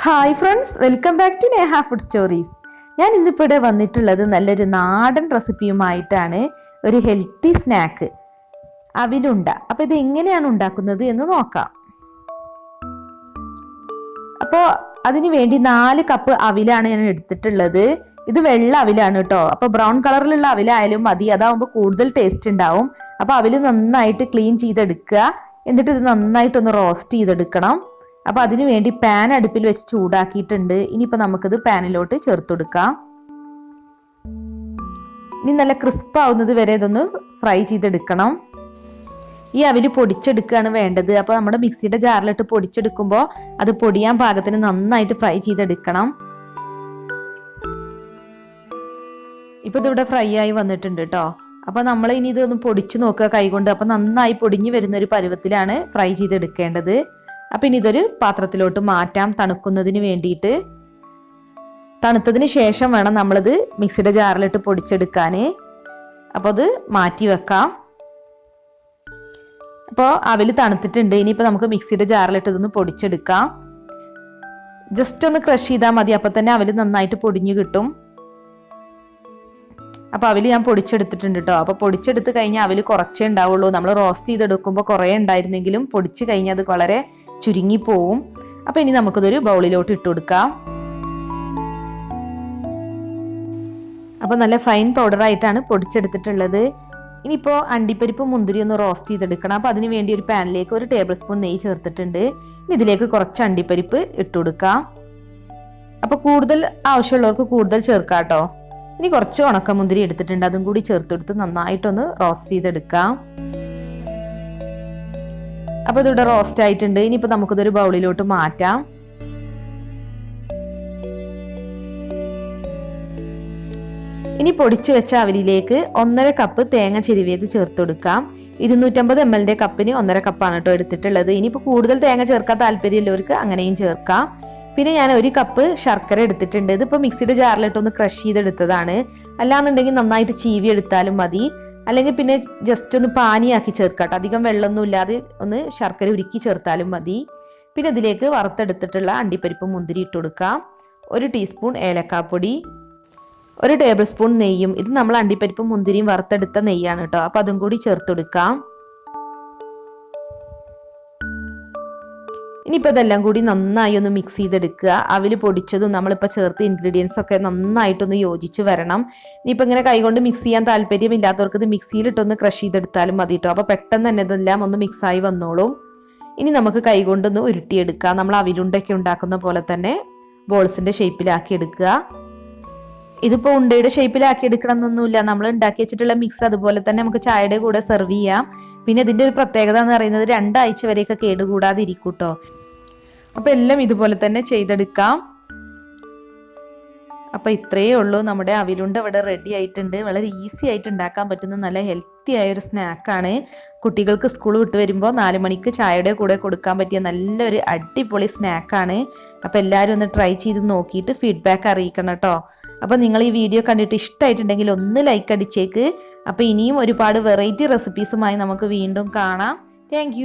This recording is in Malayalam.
Hi friends, welcome back to Neha food stories. ഞാൻ ഇന്നിപ്പോൾ ഇവിടെ വന്നിട്ടുള്ളത് നല്ലൊരു നാടൻ റെസിപ്പിയുമായിട്ടാണ്. ഒരു ഹെൽത്തി സ്നാക്ക് അവിലുണ്ട. അപ്പോൾ ഇത് എങ്ങനെയാണ് ഉണ്ടാക്കുന്നത് എന്ന് നോക്കാം. അപ്പോൾ അതിന് വേണ്ടി 4 കപ്പ് അവിലാണ് ഞാൻ എടുത്തിട്ടുള്ളത്. ഇത് വെള്ള അവിലാണ് കേട്ടോ. അപ്പോൾ ബ്രൗൺ കളറിലുള്ള അവിലായാലും മതി, അതാവുമ്പോൾ കൂടുതൽ ടേസ്റ്റ് ഉണ്ടാവും. അപ്പോൾ അവില് നന്നായിട്ട് ക്ലീൻ ചെയ്തെടുക്കുക. എന്നിട്ട് ഇത് നന്നായിട്ടൊന്ന് റോസ്റ്റ് ചെയ്തെടുക്കണം. അപ്പോൾ അതിനു വേണ്ടി പാൻ അടുപ്പിൽ വെച്ച് ചൂടാക്കിയിട്ടുണ്ട്. ഇനിയിപ്പോൾ നമുക്കിത് പാനിലോട്ട് ചേർത്ത് കൊടുക്കാം. ഇനി നല്ല ക്രിസ്പ് ആവുന്നത് വരെ ഇതൊന്ന് ഫ്രൈ ചെയ്തെടുക്കണം. ഈ അവില് പൊടിച്ചെടുക്കുകയാണ് വേണ്ടത്. അപ്പോൾ നമ്മുടെ മിക്സിയുടെ ജാറിലിട്ട് പൊടിച്ചെടുക്കുമ്പോൾ അത് പൊടിയാൻ പാകത്തിന് നന്നായിട്ട് ഫ്രൈ ചെയ്തെടുക്കണം. ഇപ്പൊ ഇതിവിടെ ഫ്രൈ ആയി വന്നിട്ടുണ്ട് കേട്ടോ. അപ്പൊ നമ്മൾ ഇനി ഇതൊന്ന് പൊടിച്ചു നോക്കുക കൈകൊണ്ട്. അപ്പൊ നന്നായി പൊടിഞ്ഞു വരുന്ന ഒരു പരുവത്തിലാണ് ഫ്രൈ ചെയ്തെടുക്കേണ്ടത്. അപ്പൊ ഇനി ഇതൊരു പാത്രത്തിലോട്ട് മാറ്റാം തണുക്കുന്നതിന് വേണ്ടിയിട്ട്. തണുത്തതിന് ശേഷം വേണം നമ്മളിത് മിക്സിയുടെ ജാറിലിട്ട് പൊടിച്ചെടുക്കാൻ. അപ്പോൾ അത് മാറ്റി വെക്കാം. അപ്പോൾ അവില് തണുത്തിട്ടുണ്ട്. ഇനിയിപ്പോൾ നമുക്ക് മിക്സിയുടെ ജാറിലിട്ട് ഇതൊന്ന് പൊടിച്ചെടുക്കാം. ജസ്റ്റ് ഒന്ന് ക്രഷ് ചെയ്താൽ മതി, അപ്പോൾ തന്നെ അവില് നന്നായിട്ട് പൊടിഞ്ഞു കിട്ടും. അപ്പോൾ അവില് ഞാൻ പൊടിച്ചെടുത്തിട്ടുണ്ട് കേട്ടോ. അപ്പോൾ പൊടിച്ചെടുത്ത് കഴിഞ്ഞാൽ അവില് കുറച്ചേ ഉണ്ടാവുള്ളൂ. നമ്മൾ റോസ്റ്റ് ചെയ്തെടുക്കുമ്പോൾ കുറേ ഉണ്ടായിരുന്നെങ്കിലും പൊടിച്ച് കഴിഞ്ഞാൽ അത് വളരെ ചുരുങ്ങിപ്പോവും. അപ്പോൾ ഇനി നമുക്കിതൊരു ബൗളിലോട്ട് ഇട്ട് കൊടുക്കാം. അപ്പോൾ നല്ല ഫൈൻ പൗഡറായിട്ടാണ് പൊടിച്ചെടുത്തിട്ടുള്ളത്. ഇനിയിപ്പോൾ അണ്ടിപ്പരിപ്പ് മുന്തിരി ഒന്ന് റോസ്റ്റ് ചെയ്തെടുക്കണം. അപ്പോൾ അതിന് വേണ്ടി ഒരു പാനിലേക്ക് 1 ടേബിൾ സ്പൂൺ നെയ്യ് ചേർത്തിട്ടുണ്ട്. ഇനി ഇതിലേക്ക് കുറച്ച് അണ്ടിപ്പരിപ്പ് ഇട്ട് കൊടുക്കാം. അപ്പോൾ കൂടുതൽ ആവശ്യമുള്ളവർക്ക് കൂടുതൽ ചേർക്കാം കേട്ടോ. ഇനി കുറച്ച് ഉണക്കമുന്തിരി എടുത്തിട്ടുണ്ട്, അതും കൂടി ചേർത്തെടുത്ത് നന്നായിട്ടൊന്ന് റോസ്റ്റ് ചെയ്തെടുക്കാം. അപ്പോൾ ഇതിവിടെ റോസ്റ്റ് ആയിട്ടുണ്ട്. ഇനിയിപ്പോൾ നമുക്കിതൊരു ബൗളിലോട്ട് മാറ്റാം. ഇനി പൊടിച്ചു വെച്ച അവിലിലേക്ക് 1.5 കപ്പ് തേങ്ങ ചിരവിയത് ചേർത്ത് കൊടുക്കാം. 250 ml കപ്പിന് 1.5 കപ്പാണ് കേട്ടോ എടുത്തിട്ടുള്ളത്. ഇനിയിപ്പോൾ കൂടുതൽ തേങ്ങ ചേർക്കാൻ താല്പര്യമുള്ളവർക്ക് അങ്ങനെയും ചേർക്കാം. പിന്നെ ഞാൻ 1 കപ്പ് ശർക്കര എടുത്തിട്ടുണ്ട്. ഇതിപ്പോൾ മിക്സിയുടെ ജാറിലിട്ടൊന്ന് ക്രഷ് ചെയ്തെടുത്തതാണ്. അല്ലാന്നുണ്ടെങ്കിൽ നന്നായിട്ട് ചീവി എടുത്താലും മതി, അല്ലെങ്കിൽ പിന്നെ ജസ്റ്റ് ഒന്ന് പാനിയാക്കി ചേർക്കാം. അധികം വെള്ളമൊന്നും ഇല്ലാതെ ഒന്ന് ശർക്കര ഉരുക്കി ചേർത്താലും മതി. പിന്നെ ഇതിലേക്ക് വറുത്തെടുത്തിട്ടുള്ള അണ്ടിപ്പരിപ്പ് മുന്തിരി ഇട്ട് കൊടുക്കാം. 1 ടീസ്പൂൺ ഏലക്കാപ്പൊടി, 1 ടേബിൾ സ്പൂൺ നെയ്യും. ഇത് നമ്മൾ അണ്ടിപ്പരിപ്പ് മുന്തിരിയും വറുത്തെടുത്ത നെയ്യാണ് കേട്ടോ. അപ്പം അതും കൂടി ചേർത്ത് കൊടുക്കാം. ഇനിയിപ്പോൾ ഇതെല്ലാം കൂടി നന്നായി ഒന്ന് മിക്സ് ചെയ്തെടുക്കുക. അവില് പൊടിച്ചതും നമ്മളിപ്പോൾ ചേർത്ത ഇൻഗ്രീഡിയൻസ് ഒക്കെ നന്നായിട്ടൊന്ന് യോജിച്ച് വരണം. ഇനിയിപ്പോൾ ഇങ്ങനെ കൈകൊണ്ട് മിക്സ് ചെയ്യാൻ താല്പര്യമില്ലാത്തവർക്ക് ഇത് മിക്സിയിലിട്ടൊന്ന് ക്രഷ് ചെയ്തെടുത്താലും മതി കേട്ടോ. അപ്പോൾ പെട്ടെന്ന് തന്നെ ഇതെല്ലാം ഒന്ന് മിക്സായി വന്നോളും. ഇനി നമുക്ക് കൈകൊണ്ടൊന്ന് ഉരുട്ടിയെടുക്കാം. നമ്മൾ അവിലുണ്ടൊക്കെ ഉണ്ടാക്കുന്ന പോലെ തന്നെ ബോൾസിന്റെ ഷേപ്പിലാക്കി എടുക്കുക. ഇതിപ്പോൾ ഉണ്ടയുടെ ഷേപ്പിലാക്കി എടുക്കണം എന്നൊന്നുമില്ല. നമ്മൾ ഉണ്ടാക്കി വെച്ചിട്ടുള്ള മിക്സ് അതുപോലെ തന്നെ നമുക്ക് ചായയുടെ കൂടെ സെർവ് ചെയ്യാം. പിന്നെ ഇതിന്റെ ഒരു പ്രത്യേകത എന്ന് പറയുന്നത് 2 ആഴ്ച വരെയൊക്കെ കേടുകൂടാതെ ഇരിക്കും കേട്ടോ. അപ്പൊ എല്ലാം ഇതുപോലെ തന്നെ ചെയ്തെടുക്കാം. അപ്പൊ ഇത്രയേ ഉള്ളൂ. നമ്മുടെ അവിലുണ്ട ഇവിടെ റെഡി ആയിട്ടുണ്ട്. വളരെ ഈസി ആയിട്ട് ഉണ്ടാക്കാൻ പറ്റുന്ന നല്ല ഹെൽത്തി ആയ ഒരു സ്നാക്കാണ്. കുട്ടികൾക്ക് സ്കൂൾ വിട്ട് വരുമ്പോൾ 4 മണിക്ക് ചായയുടെ കൂടെ കൊടുക്കാൻ പറ്റിയ നല്ലൊരു അടിപൊളി സ്നാക്കാണ്. അപ്പൊ എല്ലാവരും ഒന്ന് ട്രൈ ചെയ്ത് നോക്കിയിട്ട് ഫീഡ്ബാക്ക് അറിയിക്കണം കേട്ടോ. അപ്പോൾ നിങ്ങൾ ഈ വീഡിയോ കണ്ടിട്ട് ഇഷ്ടമായിട്ടുണ്ടെങ്കിൽ ഒന്ന് ലൈക്ക് അടിച്ചേക്ക്. അപ്പോൾ ഇനിയും ഒരുപാട് വെറൈറ്റി റെസിപ്പീസുമായി നമുക്ക് വീണ്ടും കാണാം. താങ്ക്